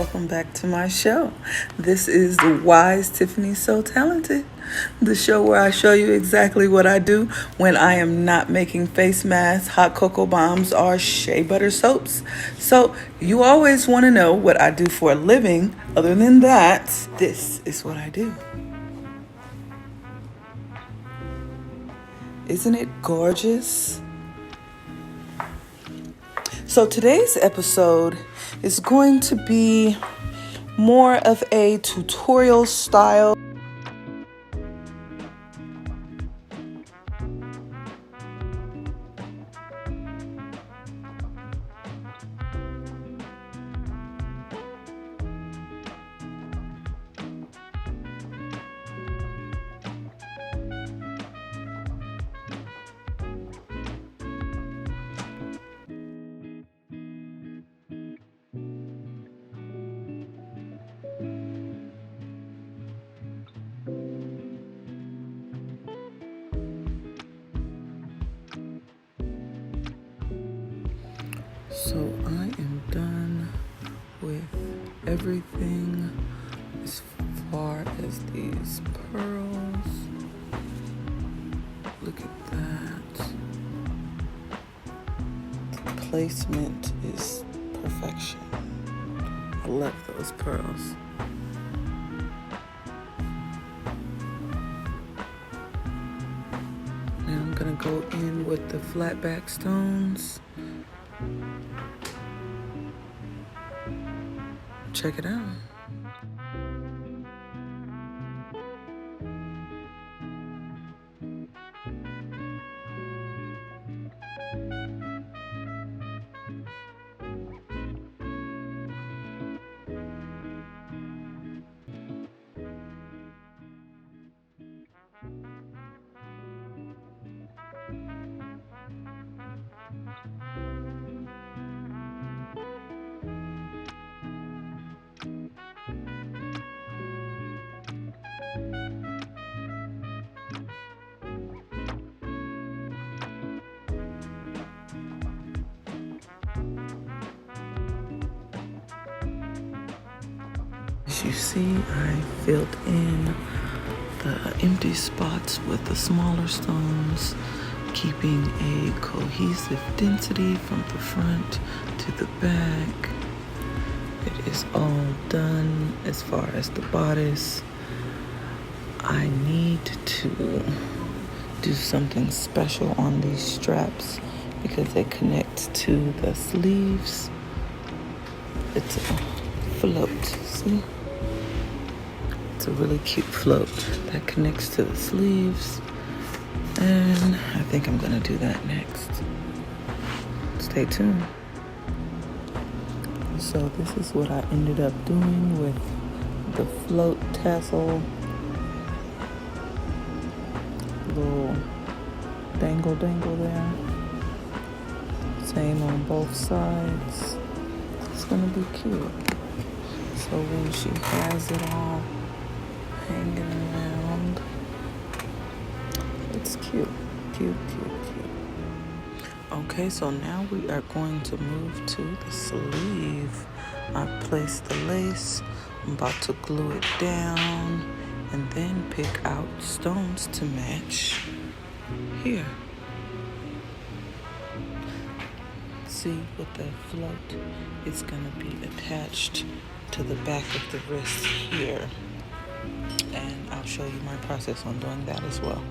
welcome back to my show. This is the Wise Tiffany So Talented, the show where I show you exactly what I do when I am not making face masks, hot cocoa bombs, or shea butter soaps. So you always want to know what I do for a living. Other than that, this is what I do. Isn't it gorgeous? So today's episode is going to be more of a tutorial style. So I am done with everything as far as these pearls. Look at that. The placement is perfection. I love those pearls. Now I'm gonna go in with the flat back stones. Check it out. As you see, I filled in the empty spots with the smaller stones, keeping a cohesive density from the front to the back. It is all done as far as the bodice. I need to do something special on these straps because they connect to the sleeves. It's a float, see? It's a really cute float that connects to the sleeves, and I think I'm gonna do that next. Stay tuned. So this is what I ended up doing with the float tassel, little dangle there. Same on both sides. It's gonna be cute. So when she has it all hanging around, it's cute. Okay, so now we are going to move to the sleeve. I placed the lace. I'm about to glue it down and then pick out stones to match here. See, with the float, it's gonna be attached to the back of the wrist here. And I'll show you my process on doing that as well.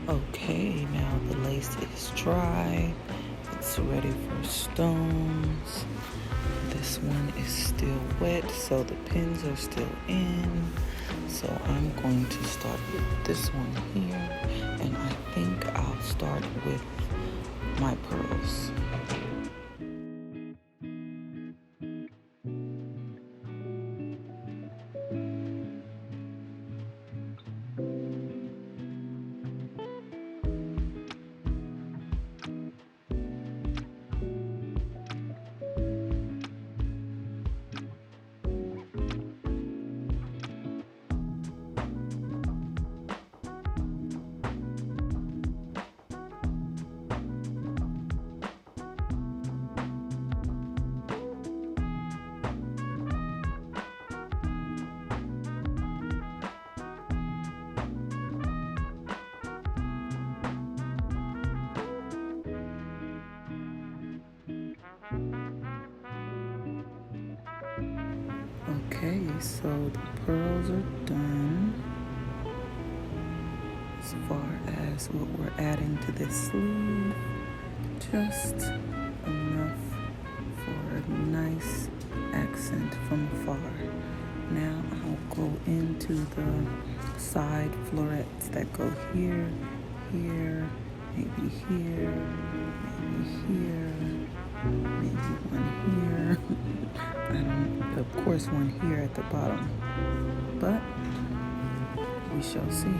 Okay, now the lace is dry. It's ready for stones. This one is still wet, so the pins are still in. So I'm going to start with this one here, and I think I'll start with my pearls. Okay, so the pearls are done. As far as what we're adding to this sleeve, just enough for a nice accent from afar. Now I'll go into the side florets that go here, here, maybe here, maybe here, maybe one here. Of course one here at the bottom, but we shall see.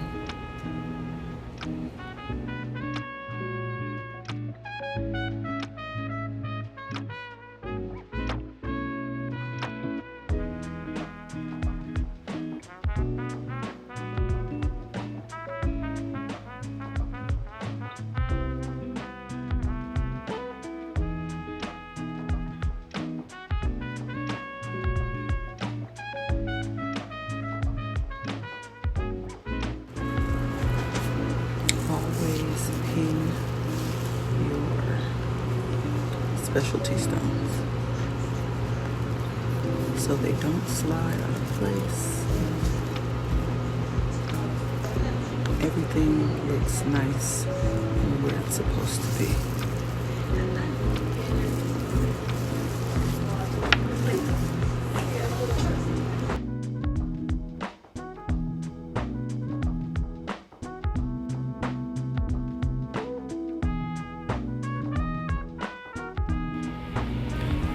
Pin your specialty stones so they don't slide out of place. Everything looks nice and where it's supposed to be.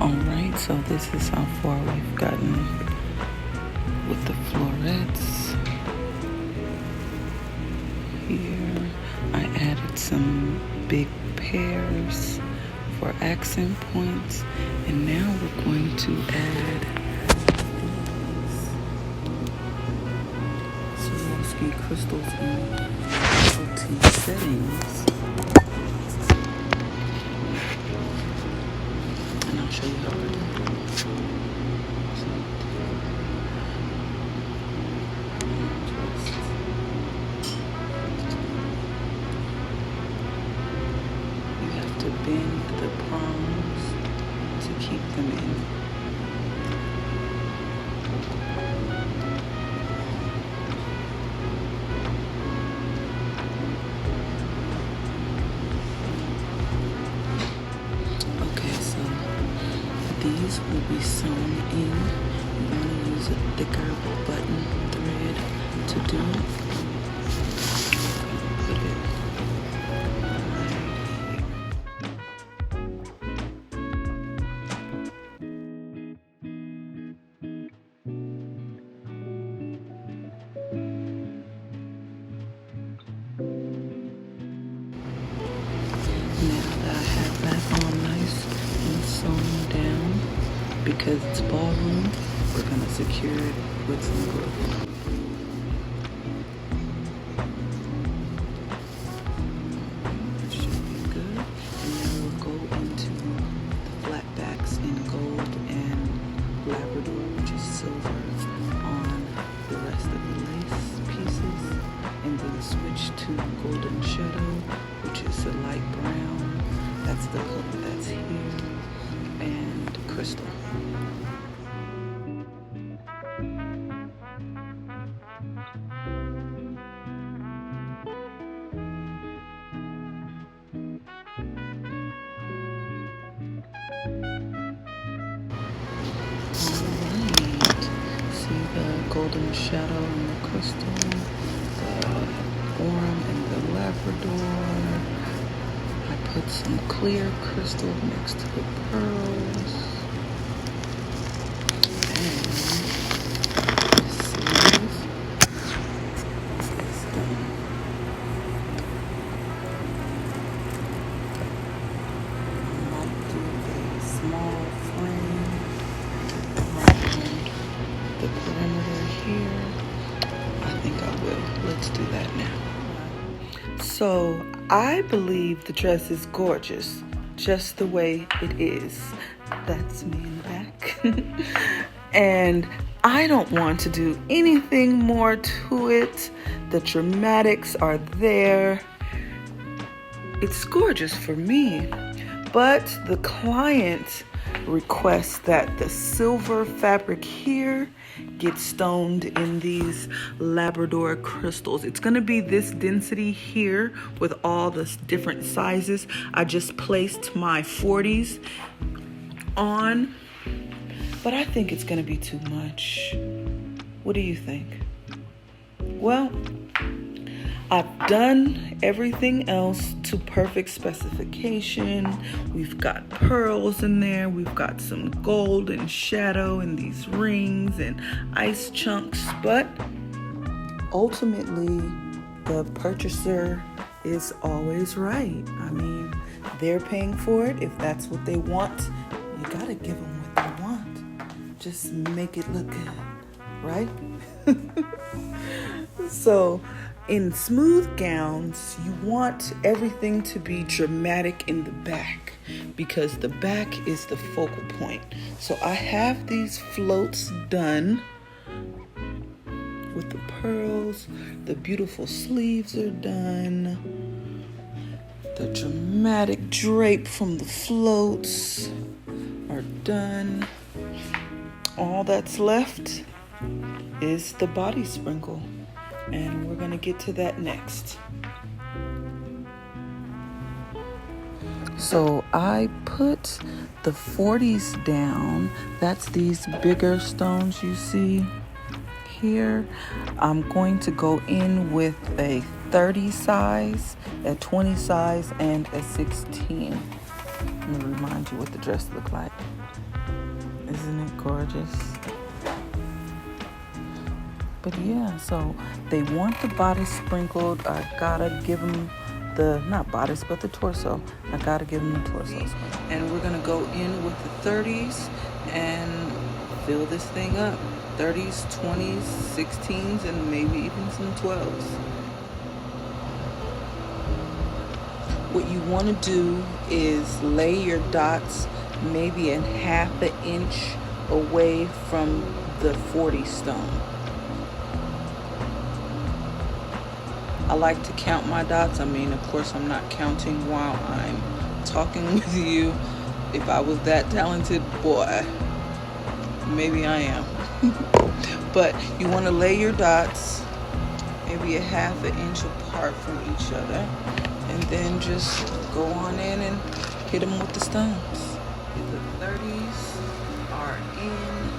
Alright, so this is how far we've gotten with the florets. Here, I added some big pears for accent points, and now we're going to add Swarovski crystals in specialty settings. And I'll show you how we're doing. You have to bend the prongs to keep them in. These will be sewn in. You want to use a thicker button thread to do it. Put it right now that I have that all nice and sewn down, because it's ballroom, we're gonna secure it with some glue. That should be good. And then we'll go into the flat backs in gold and Labrador, which is silver, on the rest of the lace pieces, and then switch to golden shadow, which is a light brown. That's the color that's here, and crystal. See the golden shadow and the crystal, the orm and the Labrador. I put some clear crystal next to the pearls. And the sleeve is done. I might do a small frame around the perimeter here. I think I will. Let's do that now. So I believe the dress is gorgeous, just the way it is. That's me in the back. And I don't want to do anything more to it. The dramatics are there. It's gorgeous for me. But the client request that the silver fabric here gets stoned in these Labrador crystals. It's gonna be this density here with all the different sizes. I just placed my 40s on, but I think it's gonna be too much. What do you think? Well, I've done everything else to perfect specification. We've got pearls in there. We've got some gold and shadow and these rings and ice chunks. But ultimately, the purchaser is always right. I mean, they're paying for it. If that's what they want, you gotta give them what they want. Just make it look good, right? So, in smooth gowns, you want everything to be dramatic in the back because the back is the focal point. So I have these floats done with the pearls. The beautiful sleeves are done. The dramatic drape from the floats are done. All that's left is the body sprinkle. And we're gonna get to that next. So I put the 40s down. That's these bigger stones you see here. I'm going to go in with a 30 size, a 20 size, and a 16. Let me remind you what the dress looked like. Isn't it gorgeous? But yeah, so they want the body sprinkled. I gotta give them the, not bodice, but the torso. I gotta give them the torsos. And we're gonna go in with the 30s and fill this thing up. 30s, 20s, 16s, and maybe even some 12s. What you wanna do is lay your dots maybe a half an inch away from the 40 stone. I like to count my dots. I mean, of course, I'm not counting while I'm talking with you. If I was that talented, boy, maybe I am. But you want to lay your dots maybe a half an inch apart from each other, and then just go on in and hit them with the stones. The 30s are in.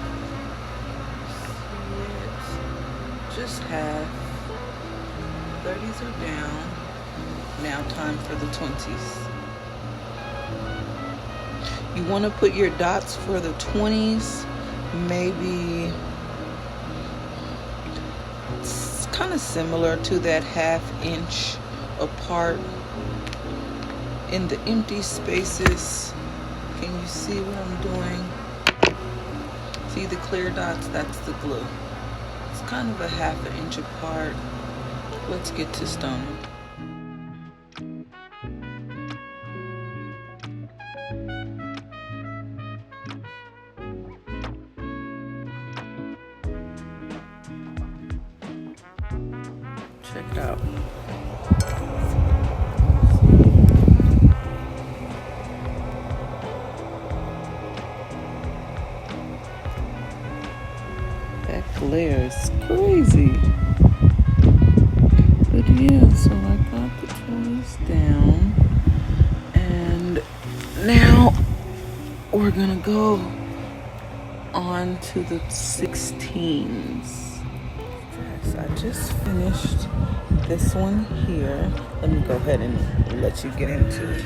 See it? Just half. 30s are down. Now time for the 20s. You want to put your dots for the 20s maybe it's kind of similar to that half inch apart in the empty spaces. Can you see what I'm doing? See the clear dots? That's the glue. It's kind of a half an inch apart. Let's get to stoning. Check it out. That glare is crazy. But yeah, so I got the 20s down, and now we're gonna go on to the 16s. Yes, I just finished this one here. Let me go ahead and let you get into it.